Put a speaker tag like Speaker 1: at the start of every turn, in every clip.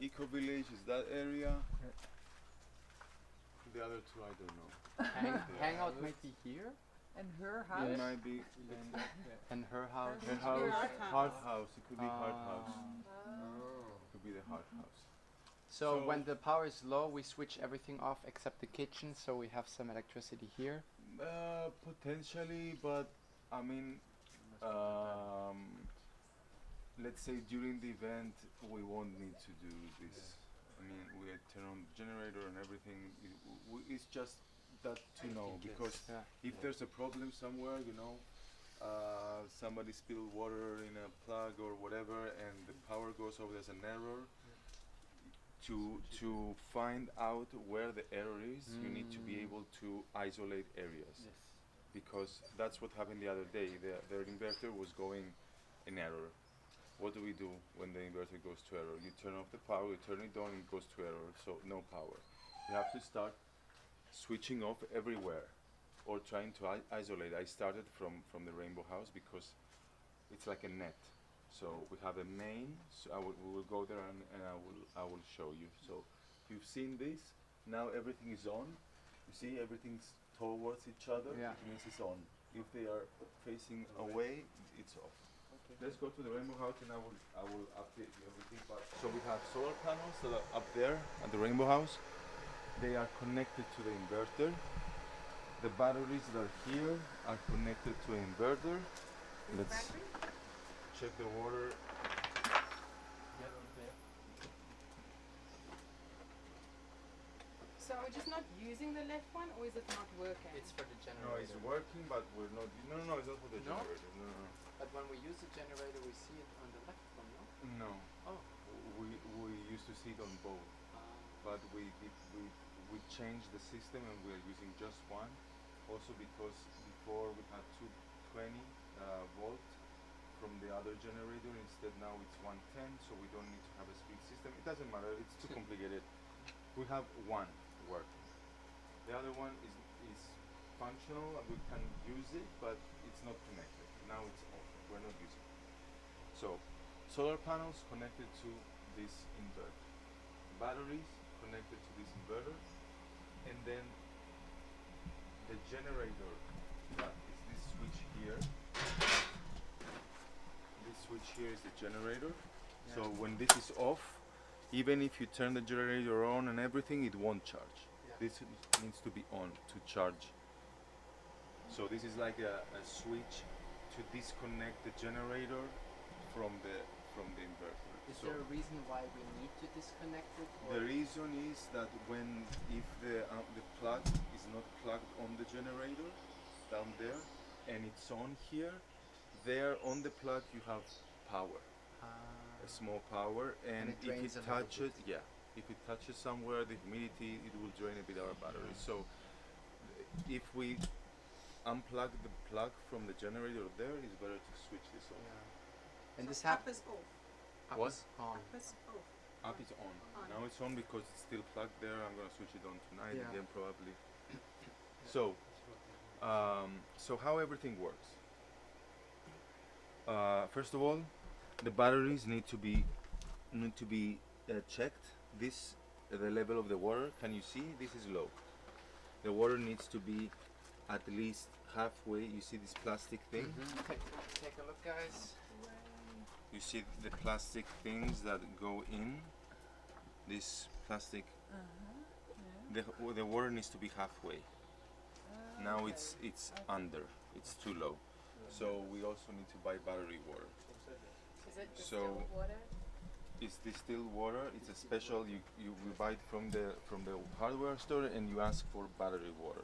Speaker 1: Eco Village is that area. The other two I don't know.
Speaker 2: Hangout might be here.
Speaker 3: And her
Speaker 1: It
Speaker 3: house?
Speaker 1: might be
Speaker 2: And her house.
Speaker 1: her house, Heart House. It could be Heart House.
Speaker 3: Oh.
Speaker 1: It could be the Heart House.
Speaker 2: So when the power is low, we switch everything off except the kitchen, so we have some electricity here.
Speaker 1: Potentially, but I mean, let's say during the event we won't need to do this. I mean, we turn on the generator and everything. It's just that to know, because if there's a problem somewhere, you know, somebody spilled water in a plug or whatever, and the power goes off, there's an error. To find out where the error is, you need to be able to isolate areas.
Speaker 2: Yes.
Speaker 1: Because that's what happened the other day. Their inverter was going in error. What do we do when the inverter goes to error? You turn off the power, you turn it on, it goes to error, so no power. You have to start switching off everywhere or trying to isolate. I started from the Rainbow House because it's like a net. So we have a main, so we will go there and I will show you. So you've seen this, now everything is on. You see everything's towards each other,
Speaker 2: Yeah.
Speaker 1: it means it's on. If they are facing away, it's off. Let's go to the Rainbow House and I will update you everything. But so we have solar panels that are up there at the Rainbow House. They are connected to the inverter. The batteries that are here are connected to an inverter. Let's check the water.
Speaker 4: So are we just not using the left one, or is it not working?
Speaker 2: It's for the generator.
Speaker 1: No, it's working, but we're not. No, it's not for the
Speaker 2: No?
Speaker 1: generator. No.
Speaker 2: But when we use the generator, we see it on the left one, no?
Speaker 1: No.
Speaker 2: Oh.
Speaker 1: We used to see it on both, but we changed the system and we are using just one. Also because before we had 220 volt from the other generator, instead now it's 110, so we don't need to have a split system. It doesn't matter, it's too complicated. We have one working. The other one is functional and we can use it, but it's not connected. Now it's off, we're not using it. So, solar panels connected to this inverter. Batteries connected to this inverter. And then the generator, that is this switch here. This switch here is the generator. So when this is off, even if you turn the generator on and everything, it won't charge. This needs to be on to charge. So this is like a switch to disconnect the generator from the inverter.
Speaker 2: Is
Speaker 1: So
Speaker 2: there a reason why we need to disconnect it?
Speaker 1: the reason is that if the plug is not plugged on the generator down there and it's on here, there on the plug you have power, a small power, and
Speaker 2: it
Speaker 1: if
Speaker 2: drains
Speaker 1: it
Speaker 2: a little
Speaker 1: touches, if it touches somewhere, the humidity, it will drain a bit our battery. So if we unplug the plug from the generator there, it's better to switch this off.
Speaker 2: Yeah. And
Speaker 4: So
Speaker 2: this
Speaker 4: up
Speaker 2: happens.
Speaker 4: is off.
Speaker 1: What?
Speaker 2: On.
Speaker 4: Up is off.
Speaker 1: Up is on.
Speaker 4: On.
Speaker 1: Now it's on because it's still plugged there. I'm gonna switch it on tonight
Speaker 2: Yeah.
Speaker 1: again probably. So, so how everything works? First of all, the batteries need to be checked. The level of the water. Can you see? This is low. The water needs to be at least halfway. You see this plastic thing?
Speaker 2: Take a look, guys.
Speaker 1: You see the plastic things that go in. This plastic. The water needs to be halfway. Now it's under. It's too low. So we also need to buy battery water.
Speaker 4: Is it
Speaker 1: So-
Speaker 4: distilled water?
Speaker 1: It's distilled water. It's a special. You will buy it from the hardware store and you ask for battery water.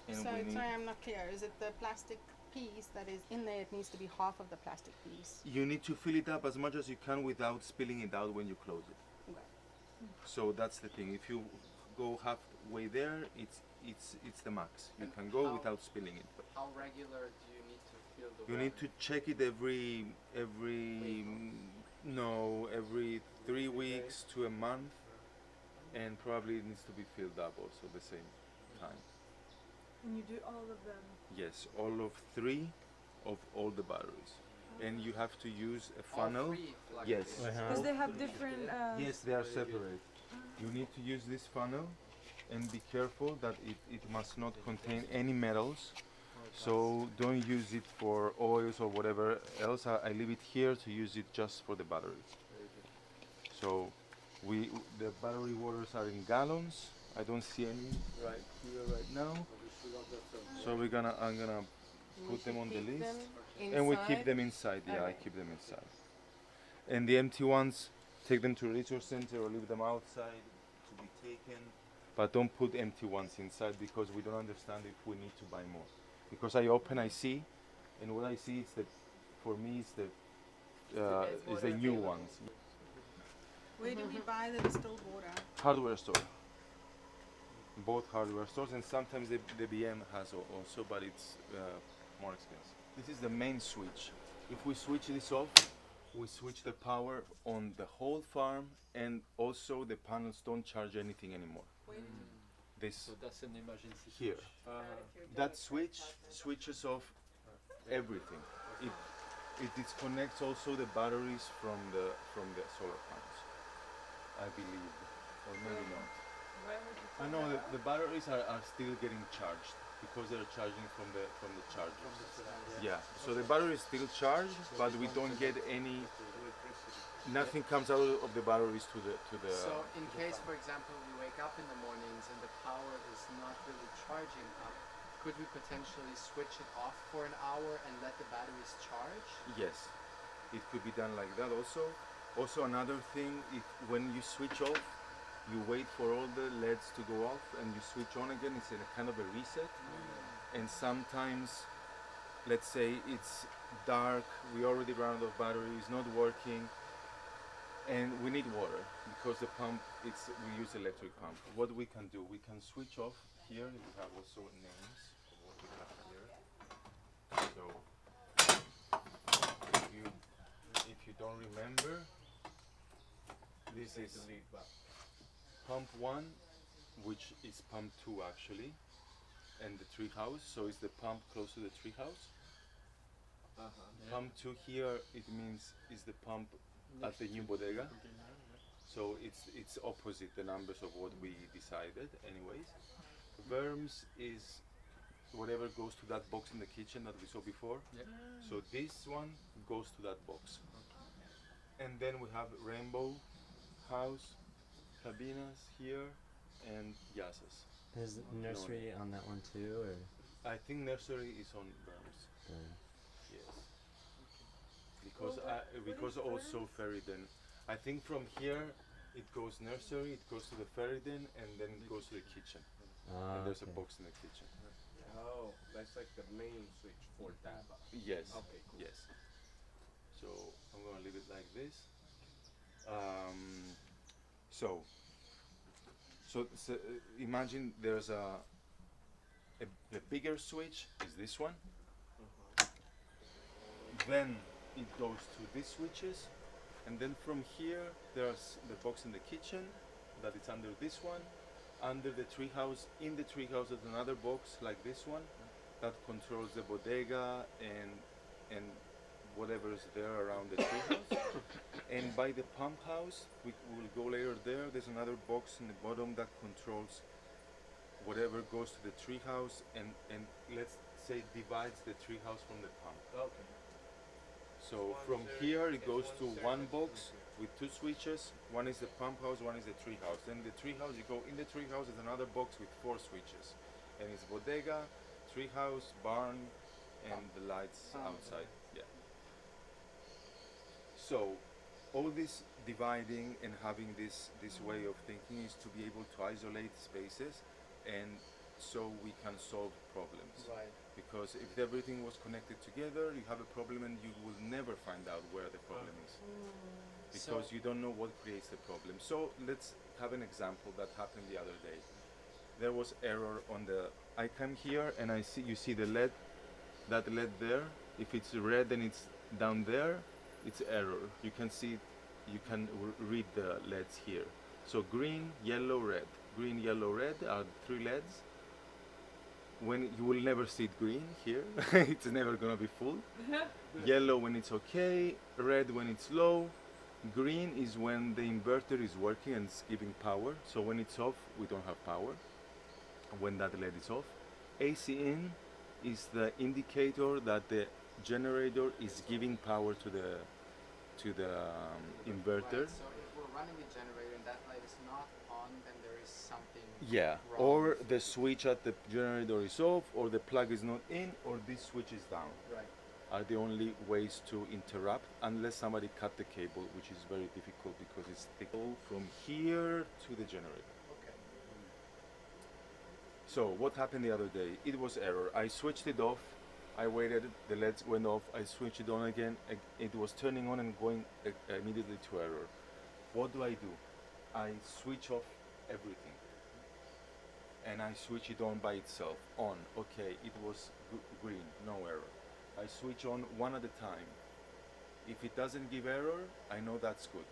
Speaker 1: And
Speaker 4: So
Speaker 1: we need.
Speaker 4: sorry, I'm not clear. Is it the plastic piece that is in there? It needs to be half of the plastic piece.
Speaker 1: You need to fill it up as much as you can without spilling it out when you close it.
Speaker 4: Okay.
Speaker 1: So that's the thing. If you go halfway there, it's the max. You can go
Speaker 2: how-
Speaker 1: without spilling it. But
Speaker 2: How regular do you need to fill the
Speaker 1: you need to check it every every 3 weeks to a month, and probably it needs to be filled up also the same time.
Speaker 3: And you do all of them.
Speaker 1: Yes, all of 3 of all the batteries. and you have to use a
Speaker 2: All
Speaker 1: funnel.
Speaker 2: three flush
Speaker 1: Yes.
Speaker 2: stations.
Speaker 3: Because they have different.
Speaker 1: Yes, they are separate. You need to use this funnel and be careful that it must not contain any metals. So don't use it for oils or whatever else. I leave it here to use it just for the battery. So the battery waters are in gallons. I don't see any right here right now. So I'm gonna
Speaker 4: We
Speaker 1: put them
Speaker 4: should
Speaker 1: on the
Speaker 4: keep
Speaker 1: list.
Speaker 4: them
Speaker 1: And we keep
Speaker 4: inside.
Speaker 1: them inside, yeah, I
Speaker 4: Okay.
Speaker 1: keep them inside. And the empty ones, take them to a resource center or leave them outside to be taken. But don't put empty ones inside because we don't understand if we need to buy more. Because I open, I see, and what I see is that, for me, is the new ones.
Speaker 4: Where do we buy the distilled water?
Speaker 1: Hardware store. Both hardware stores, and sometimes the BM has also, but it's more expensive. This is the main switch. If we switch this off, we switch the power on the whole farm, and also the panels don't charge anything anymore. This
Speaker 5: So that's an emergency
Speaker 1: here, that switch switches off everything. It disconnects also the batteries from the solar panels, I believe, or maybe not. I know the batteries are still getting charged because they're charging from the chargers. Yeah, so the battery is still charged, but we don't get any. Nothing comes out of the batteries to the.
Speaker 2: So in case, for example, we wake up in the mornings and the power is not really charging up, could we potentially switch it off for an hour and let the batteries charge?
Speaker 1: Yes, it could be done like that also. Also another thing, if when you switch off, you wait for all the LEDs to go off and you switch on again. It's in a kind of a reset. And sometimes, let's say it's dark, we already ran out of battery, it's not working, and we need water because the pump, we use electric pump. What we can do, we can switch off here. We have also names of what we have here. So if you don't remember, this is pump 1, which is pump 2 actually, and the tree house. So it's the pump close to the tree house. Pump 2 here, it means is the pump at the new bodega. So it's opposite the numbers of what we decided anyways. Verms is whatever goes to that box in the kitchen that we saw before. So this one goes to that box. And then we have rainbow house, cabinas here, and yasas.
Speaker 6: Is nursery on that one too, or?
Speaker 1: I think nursery is on Verms. Yes. Because also Ferryden. I think from here it goes nursery, it goes to the Ferryden, and then it goes to the kitchen. And there's a box in the kitchen.
Speaker 7: Oh, that's like the main switch for that.
Speaker 1: Yes.
Speaker 7: Okay, cool.
Speaker 1: Yes. So I'm gonna leave it like this. So imagine there's the bigger switch is this one. Then it goes to these switches, and then from here there's the box in the kitchen that is under this one. Under the treehouse, in the treehouse there's another box like this one that controls the bodega and whatever is there around the treehouse. And by the pump house, we will go later there. There's another box in the bottom that controls whatever goes to the treehouse and let's say divides the treehouse from the pump.
Speaker 7: Okay.
Speaker 1: So from here it goes to one box with 2 switches. One is the pump house, one is the tree house. Then the tree house, you go in the tree house, is another box with 4 switches. And it's bodega, tree house, barn, and the lights outside. Yeah. So all this dividing and having this way of thinking is to be able to isolate spaces, and so we can solve problems.
Speaker 2: Right.
Speaker 1: Because if everything was connected together, you have a problem and you will never find out where the problem is. Because you don't know what creates the problem. So let's have an example that happened the other day. There was error on the, I come here and you see the LED, that LED there. If it's red and it's down there, it's error. You can see, you can read the LEDs here. So green, yellow, red. Green, yellow, red are 3 LEDs. when you will never see it green here. It's never gonna be full. Yellow when it's okay, red when it's low. Green is when the inverter is working and it's giving power. So when it's off, we don't have power. When that LED is off, AC in is the indicator that the generator is giving power to the inverter.
Speaker 2: Right, so if we're running a generator and that light is not on, then there is something
Speaker 1: Yeah,
Speaker 2: wrong.
Speaker 1: or the switch at the generator is off, or the plug is not in, or this switch is down.
Speaker 2: Right.
Speaker 1: Are the only ways to interrupt, unless somebody cut the cable, which is very difficult because it's thick. From here to the generator.
Speaker 2: Okay.
Speaker 1: So what happened the other day? It was error. I switched it off. I waited. The LEDs went off. I switched it on again. It was turning on and going immediately to error. What do? I switch off everything, and I switch it on by itself. On. Okay. It was green. No error. I switch on one at a time. If it doesn't give error, I know that's good.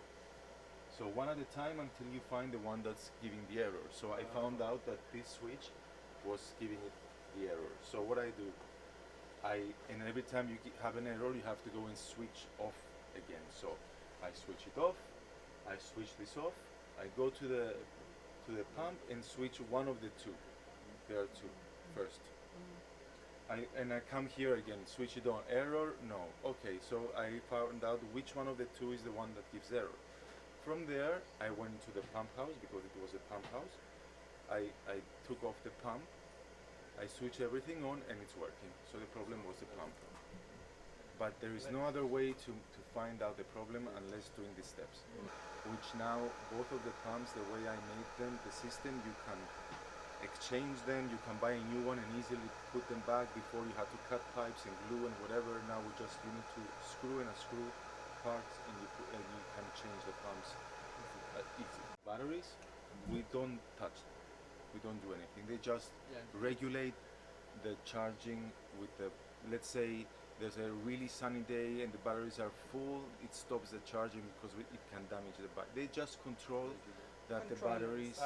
Speaker 1: So one at a time until you find the one that's giving the error. So I found out that this switch was giving it the error. So what I do, and every time you have an error, you have to go and switch off again. So I switch it off, I switch this off, I go to the pump and switch one of the two. There are two first. And I come here again, switch it on, error, no. Okay, so I found out which one of the two is the one that gives error. From there, I went to the pump house because it was a pump house. I took off the pump, I switched everything on, and it's working. So the problem was the pump. But there is no other way to find out the problem unless doing these steps. Which now, both of the pumps, the way I made them, the system, you can exchange them, you can buy a new one and easily put them back. Before you had to cut pipes and glue and whatever. Now you need to screw in a screw parts and you can change the pumps easy. Batteries, we don't touch them. We don't do anything. They just regulate the charging with the, let's say there's a really sunny day and the batteries are full, it stops the charging because it can damage the battery. They just control that the batteries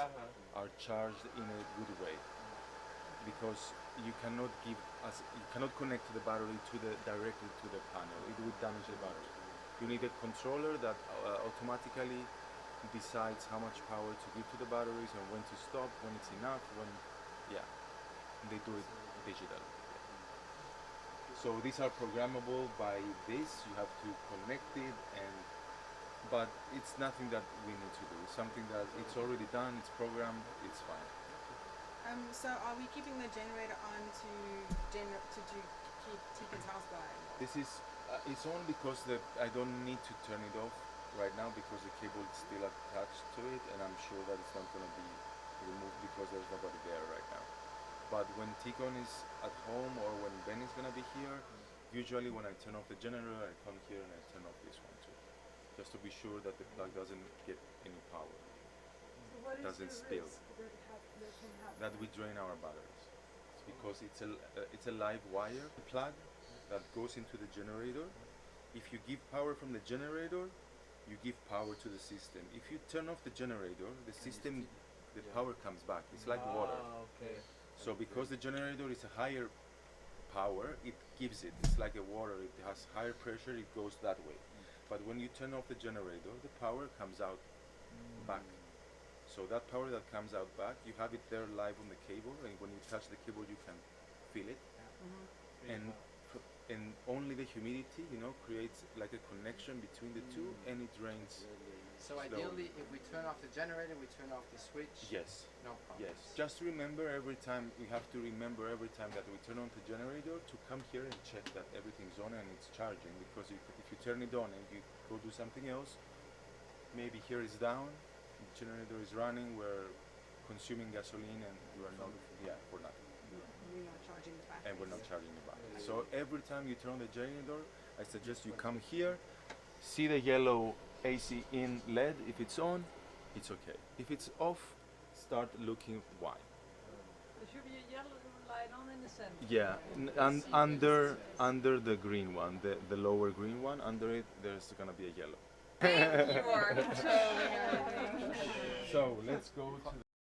Speaker 1: are charged in a good way, because you cannot connect to the battery directly to the panel. It would damage the battery. You need a controller that automatically decides how much power to give to the batteries and when to stop, when it's enough, they do it digital. So these are programmable by this. You have to connect it, but it's nothing that we need to do. It's something that it's already done. It's programmed. It's fine.
Speaker 4: So are we keeping the generator on to keep Ticon's house going?
Speaker 1: This is it's on because I don't need to turn it off right now because the cable is still attached to it, and I'm sure that it's not going to be removed because there's nobody there right now. But when Ticon is at home or when Ben is going to be here, usually when I turn off the generator, I come here and I turn off this one too, just to be sure that the plug doesn't get any power.
Speaker 3: So what is
Speaker 1: Doesn't
Speaker 3: the
Speaker 1: spill.
Speaker 3: risk that can happen?
Speaker 1: That we drain our batteries. It's because it's a live wire plug that goes into the generator. If you give power from the generator, you give power to the system. If you turn off the generator, the system, the power comes back. It's like water.
Speaker 6: Okay.
Speaker 1: So because the generator is a higher power, it gives it. It's like a water. It has higher pressure. It goes that way. But when you turn off the generator, the power comes out back. So that power that comes out back, you have it there live on the cable, and when you touch the cable, you can feel it. And only the humidity, creates like a connection between the two, and it drains.
Speaker 2: So ideally, if we turn off the generator, we turn off the switch.
Speaker 1: Yes.
Speaker 2: No problem.
Speaker 1: Yes. Just remember every time that we turn on the generator to come here and check that everything's on and it's charging, because if you turn it on and you go do something else, maybe here is down, the generator is running, we're consuming gasoline and we are not, for nothing.
Speaker 4: We're not charging the battery.
Speaker 1: And we're not charging the battery. So every time you turn on the generator, I suggest you come here, see the yellow AC in LED. If it's on, it's okay. If it's off, start looking why.
Speaker 3: There should be a yellow light on in the center.
Speaker 1: Yeah, under the green one, the lower green one, under it, there's gonna be a yellow.
Speaker 3: Thank you, Arthur.
Speaker 1: So let's go to